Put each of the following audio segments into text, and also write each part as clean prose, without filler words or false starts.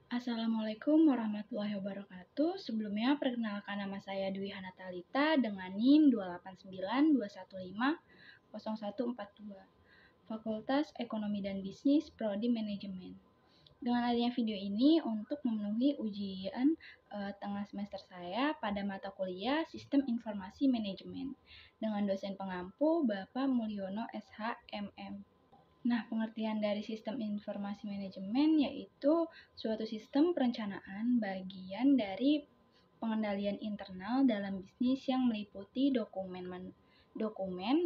Assalamualaikum warahmatullahi wabarakatuh. Sebelumnya, perkenalkan nama saya Dwi Hanatalita dengan NIM 28921500142, Fakultas Ekonomi dan Bisnis, Prodi Manajemen. Dengan adanya video ini untuk memenuhi ujian tengah semester saya pada mata kuliah Sistem Informasi Manajemen dengan dosen pengampu Bapak Mulyono SH MM. Nah, pengertian dari sistem informasi manajemen yaitu suatu sistem perencanaan bagian dari pengendalian internal dalam bisnis yang meliputi dokumen,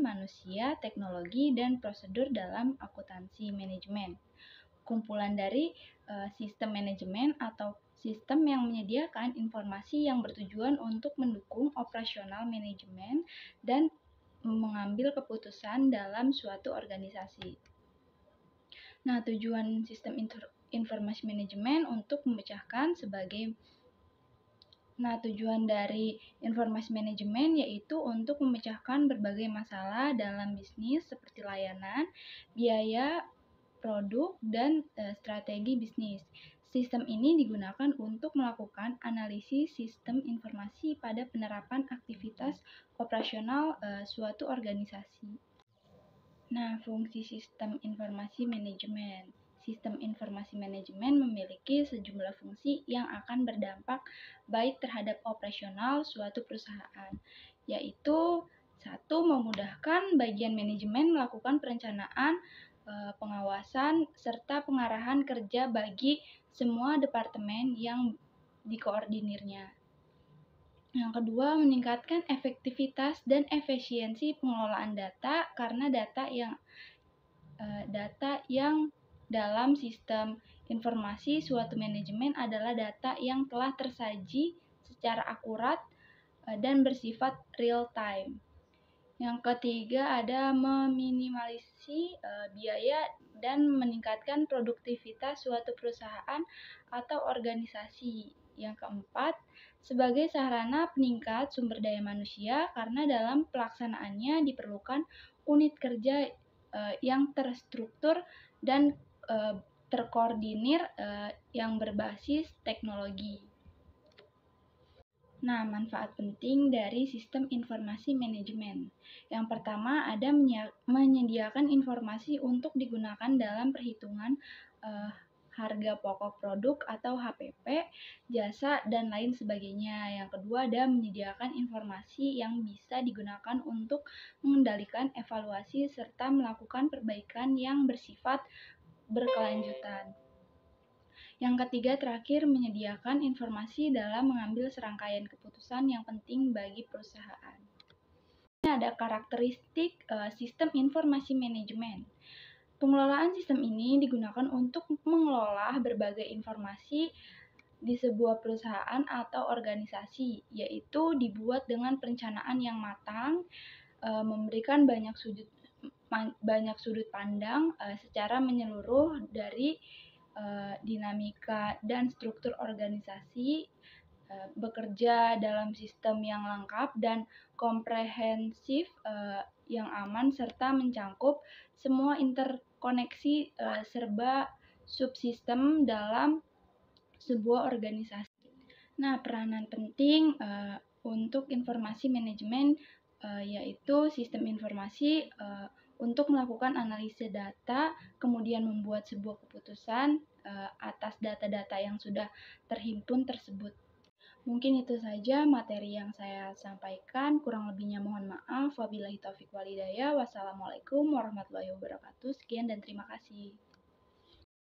manusia, teknologi, dan prosedur dalam akuntansi manajemen. Kumpulan dari sistem manajemen atau sistem yang menyediakan informasi yang bertujuan untuk mendukung operasional manajemen dan mengambil keputusan dalam suatu organisasi. Nah, tujuan sistem informasi manajemen untuk memecahkan sebagai tujuan dari informasi manajemen yaitu untuk memecahkan berbagai masalah dalam bisnis seperti layanan, biaya, produk, dan strategi bisnis. Sistem ini digunakan untuk melakukan analisis sistem informasi pada penerapan aktivitas operasional suatu organisasi. Nah, fungsi sistem informasi manajemen. Sistem informasi manajemen memiliki sejumlah fungsi yang akan berdampak baik terhadap operasional suatu perusahaan, yaitu 1. Memudahkan bagian manajemen melakukan perencanaan, pengawasan, serta pengarahan kerja bagi semua departemen yang dikoordinirnya. Yang kedua, meningkatkan efektivitas dan efisiensi pengelolaan data karena data yang dalam sistem informasi suatu manajemen adalah data yang telah tersaji secara akurat dan bersifat real time. Yang ketiga ada meminimalisasi biaya dan meningkatkan produktivitas suatu perusahaan atau organisasi. Yang keempat, sebagai sarana peningkat sumber daya manusia karena dalam pelaksanaannya diperlukan unit kerja yang terstruktur dan terkoordinir yang berbasis teknologi. Nah, manfaat penting dari sistem informasi manajemen. Yang pertama ada menyediakan informasi untuk digunakan dalam perhitungan harga pokok produk atau HPP, jasa, dan lain sebagainya. Yang kedua ada menyediakan informasi yang bisa digunakan untuk mengendalikan evaluasi serta melakukan perbaikan yang bersifat berkelanjutan. Yang ketiga terakhir menyediakan informasi dalam mengambil serangkaian keputusan yang penting bagi perusahaan. Ini ada karakteristik sistem informasi manajemen. Pengelolaan sistem ini digunakan untuk mengelola berbagai informasi di sebuah perusahaan atau organisasi, yaitu dibuat dengan perencanaan yang matang, memberikan banyak sudut pandang secara menyeluruh dari dinamika dan struktur organisasi, bekerja dalam sistem yang lengkap dan komprehensif, yang aman serta mencakup semua interkoneksi serba subsistem dalam sebuah organisasi. Nah, peranan penting untuk informasi manajemen yaitu sistem informasi untuk melakukan analisis data, kemudian membuat sebuah keputusan atas data-data yang sudah terhimpun tersebut. Mungkin itu saja materi yang saya sampaikan, kurang lebihnya mohon maaf. Wabillahi taufiq walhidayah. Wassalamualaikum warahmatullahi wabarakatuh. Sekian dan terima kasih.